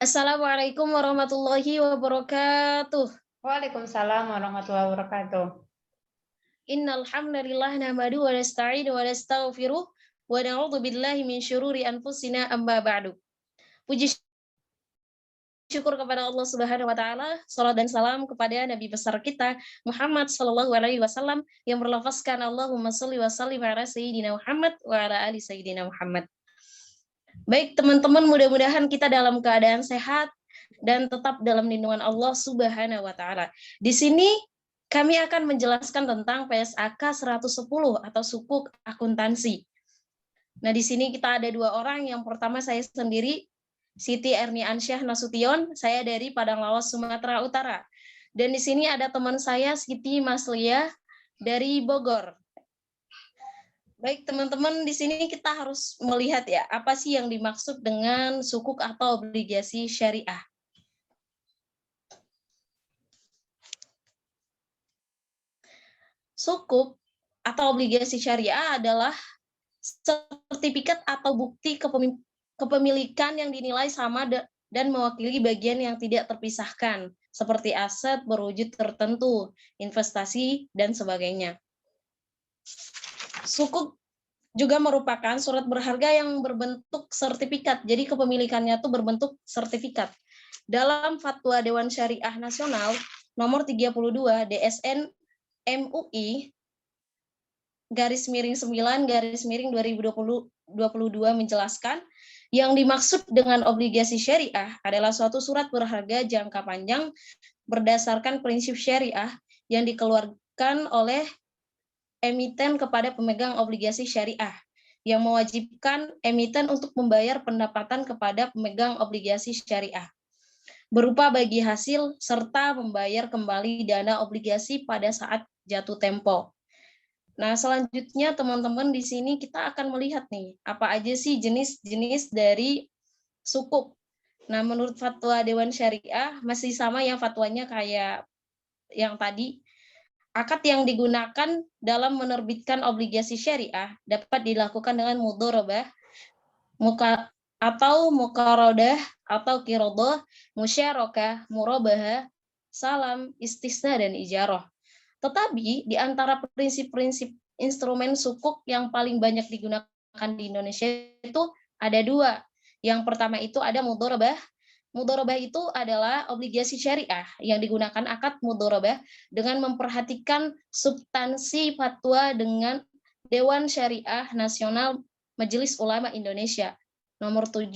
Assalamualaikum warahmatullahi wabarakatuh. Waalaikumsalam warahmatullahi wabarakatuh. Innal hamdalillah nahmadu wa nasta'inu wa nastaghfiruh wa na'udzu billahi min syururi anfusina amma ba'du. Puji syukur kepada Allah Subhanahu wa taala, salat dan salam kepada nabi besar kita Muhammad sallallahu alaihi wasallam yang berlafazkan Allahumma shalli wa sallim ala sayyidina Muhammad wa ala ali sayyidina Muhammad. Baik teman-teman, mudah-mudahan kita dalam keadaan sehat dan tetap dalam lindungan Allah Subhanahu wa taala. Di sini kami akan menjelaskan tentang PSAK 110 atau sukuk akuntansi. Nah, di sini kita ada dua orang. Yang pertama saya sendiri, Siti Erni Ansyah Nasution, saya dari Padang Lawas, Sumatera Utara. Dan di sini ada teman saya, Siti Maslia dari Bogor. Baik, teman-teman, di sini kita harus melihat ya, apa sih yang dimaksud dengan sukuk atau obligasi syariah. Sukuk atau obligasi syariah adalah sertifikat atau bukti kepemilikan yang dinilai sama dan mewakili bagian yang tidak terpisahkan, seperti aset berwujud tertentu, investasi, dan sebagainya. Sukuk juga merupakan surat berharga yang berbentuk sertifikat. Jadi kepemilikannya itu berbentuk sertifikat. Dalam Fatwa Dewan Syariah Nasional nomor 32 DSN MUI garis miring 9 garis miring 2022 menjelaskan yang dimaksud dengan obligasi syariah adalah suatu surat berharga jangka panjang berdasarkan prinsip syariah yang dikeluarkan oleh emiten kepada pemegang obligasi syariah yang mewajibkan emiten untuk membayar pendapatan kepada pemegang obligasi syariah berupa bagi hasil serta membayar kembali dana obligasi pada saat jatuh tempo. Nah, selanjutnya teman-teman di sini kita akan melihat nih, apa aja sih jenis-jenis dari sukuk. Nah, menurut Fatwa Dewan Syariah masih sama yang fatwanya kayak yang tadi. Akad yang digunakan dalam menerbitkan obligasi syariah dapat dilakukan dengan mudharabah, muqaradah atau qirodah, musyarakah, murabahah, salam, istisna, dan ijarah. Tetapi di antara prinsip-prinsip instrumen sukuk yang paling banyak digunakan di Indonesia itu ada dua. Yang pertama itu ada mudharabah. Mudharabah itu adalah obligasi syariah yang digunakan akad mudharabah dengan memperhatikan substansi fatwa dengan Dewan Syariah Nasional Majelis Ulama Indonesia nomor 7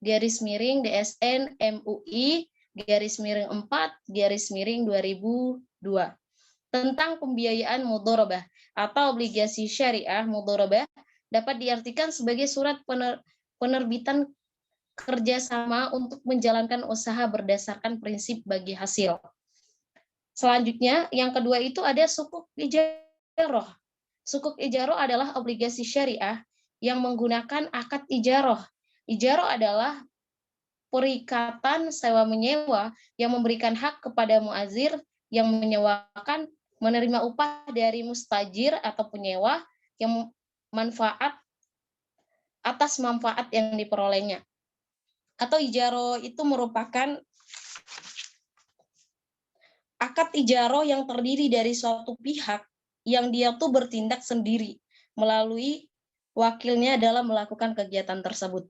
garis miring DSN MUI garis miring 4 garis miring 2002 tentang pembiayaan mudharabah atau obligasi syariah. Mudharabah dapat diartikan sebagai surat penerbitan kerjasama untuk menjalankan usaha berdasarkan prinsip bagi hasil. Selanjutnya, yang kedua itu ada sukuk ijarah. Sukuk ijarah adalah obligasi syariah yang menggunakan akad ijarah. Ijarah adalah perikatan sewa-menyewa yang memberikan hak kepada muazir yang menyewakan menerima upah dari mustajir atau penyewa yang manfaat atas manfaat yang diperolehnya. Atau ijaro itu merupakan akad ijaro yang terdiri dari suatu pihak yang dia tuh bertindak sendiri melalui wakilnya dalam melakukan kegiatan tersebut.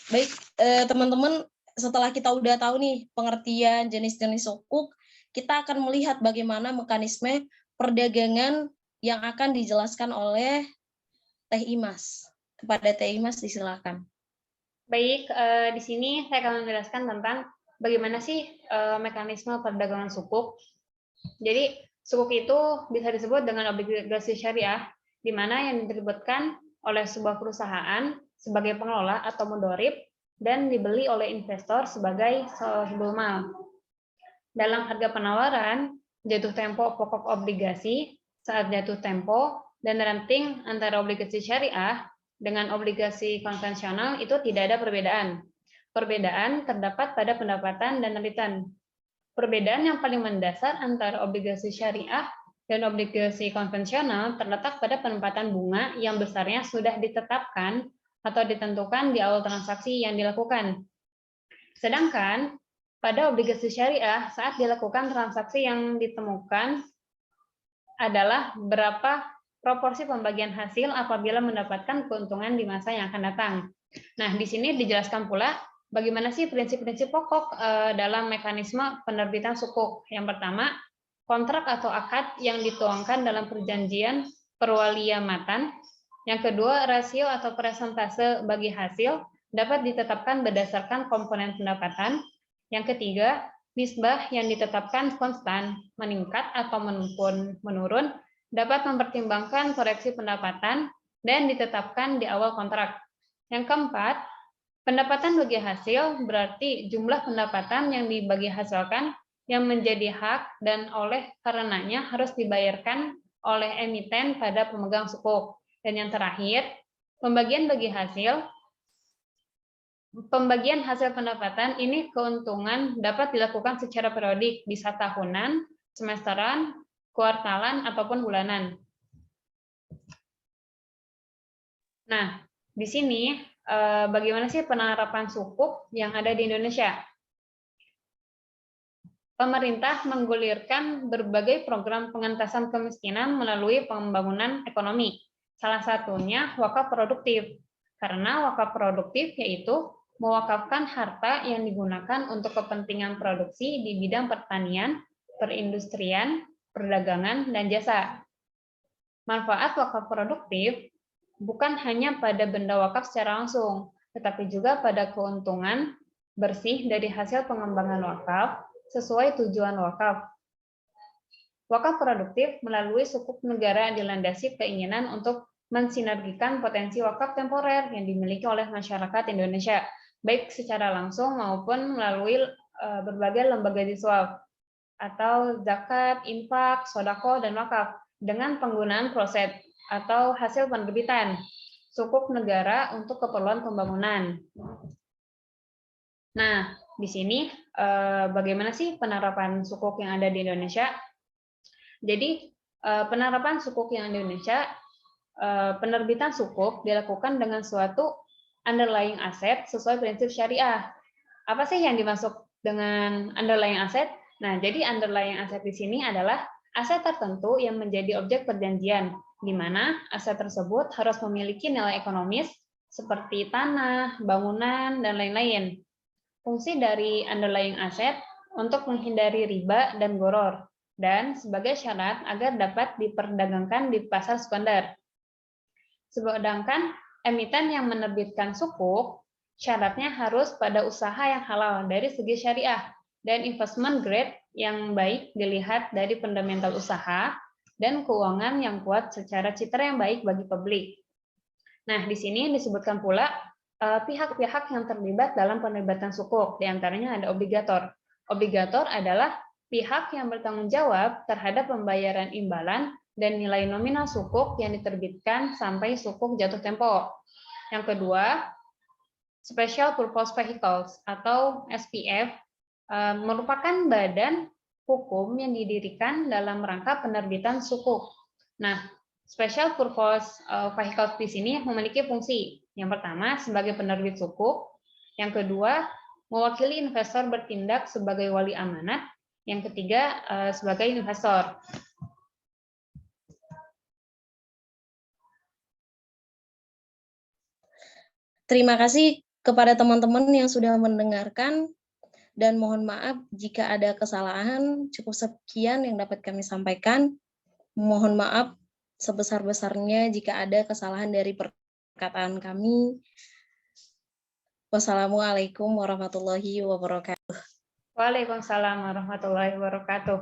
Baik, teman-teman, setelah kita udah tahu nih pengertian jenis-jenis sukuk, kita akan melihat bagaimana mekanisme perdagangan yang akan dijelaskan oleh Teh Imas. Kepada Teh Imas disilakan. Baik, di sini saya akan menjelaskan tentang bagaimana sih mekanisme perdagangan sukuk. Jadi, sukuk itu bisa disebut dengan obligasi syariah, di mana yang diterbitkan oleh sebuah perusahaan sebagai pengelola atau mudharib dan dibeli oleh investor sebagai sahibul mal. Dalam harga penawaran, jatuh tempo pokok obligasi, saat jatuh tempo, dan rating antara obligasi syariah dengan obligasi konvensional itu tidak ada perbedaan. Perbedaan terdapat pada pendapatan dan return. Perbedaan yang paling mendasar antara obligasi syariah dan obligasi konvensional terletak pada penempatan bunga yang besarnya sudah ditetapkan atau ditentukan di awal transaksi yang dilakukan. Sedangkan pada obligasi syariah, saat dilakukan transaksi yang ditemukan adalah berapa proporsi pembagian hasil apabila mendapatkan keuntungan di masa yang akan datang. Nah, di sini dijelaskan pula bagaimana sih prinsip-prinsip pokok dalam mekanisme penerbitan sukuk. Yang pertama, kontrak atau akad yang dituangkan dalam perjanjian perwaliamatan. Yang kedua, rasio atau persentase bagi hasil dapat ditetapkan berdasarkan komponen pendapatan. Yang ketiga, nisbah yang ditetapkan konstan, meningkat atau menurun, dapat mempertimbangkan koreksi pendapatan dan ditetapkan di awal kontrak. Yang keempat, pendapatan bagi hasil berarti jumlah pendapatan yang dibagi hasilkan yang menjadi hak dan oleh karenanya harus dibayarkan oleh emiten pada pemegang sukuk. Dan yang terakhir, pembagian hasil pendapatan ini keuntungan dapat dilakukan secara periodik, bisa tahunan, semesteran, kuartalan, ataupun bulanan. Nah, di sini bagaimana sih penerapan sukuk yang ada di Indonesia? Pemerintah menggulirkan berbagai program pengentasan kemiskinan melalui pembangunan ekonomi. Salah satunya wakaf produktif. Karena wakaf produktif yaitu mewakafkan harta yang digunakan untuk kepentingan produksi di bidang pertanian, perindustrian, perdagangan, dan jasa. Manfaat wakaf produktif bukan hanya pada benda wakaf secara langsung, tetapi juga pada keuntungan bersih dari hasil pengembangan wakaf sesuai tujuan wakaf. Wakaf produktif melalui sukuk negara dilandasi keinginan untuk mensinergikan potensi wakaf temporer yang dimiliki oleh masyarakat Indonesia, baik secara langsung maupun melalui berbagai lembaga diswab atau zakat, infak, sodako, dan wakaf dengan penggunaan proset atau hasil penerbitan sukuk negara untuk keperluan pembangunan. Nah, di sini bagaimana sih penerapan sukuk yang ada di Indonesia? Jadi penerapan sukuk yang di Indonesia, penerbitan sukuk dilakukan dengan suatu underlying aset sesuai prinsip syariah. Apa sih yang dimaksud dengan underlying aset? Nah, jadi underlying aset di sini adalah aset tertentu yang menjadi objek perjanjian, di mana aset tersebut harus memiliki nilai ekonomis seperti tanah, bangunan, dan lain-lain. Fungsi dari underlying aset untuk menghindari riba dan gharar, dan sebagai syarat agar dapat diperdagangkan di pasar sekunder. Sedangkan emiten yang menerbitkan sukuk, syaratnya harus pada usaha yang halal dari segi syariah, dan investment grade yang baik dilihat dari fundamental usaha dan keuangan yang kuat secara citra yang baik bagi publik. Nah, di sini disebutkan pula pihak-pihak yang terlibat dalam penerbitan sukuk, diantaranya ada obligator. Obligator adalah pihak yang bertanggung jawab terhadap pembayaran imbalan dan nilai nominal sukuk yang diterbitkan sampai sukuk jatuh tempo. Yang kedua, Special Purpose Vehicles atau SPV merupakan badan hukum yang didirikan dalam rangka penerbitan sukuk. Nah, Special Purpose Vehicles di sini memiliki fungsi. Yang pertama, sebagai penerbit sukuk. Yang kedua, mewakili investor bertindak sebagai wali amanat. Yang ketiga, sebagai investor. Terima kasih kepada teman-teman yang sudah mendengarkan, dan mohon maaf jika ada kesalahan. Cukup sekian yang dapat kami sampaikan. Mohon maaf sebesar-besarnya jika ada kesalahan dari perkataan kami. Wassalamualaikum warahmatullahi wabarakatuh. Waalaikumsalam warahmatullahi wabarakatuh.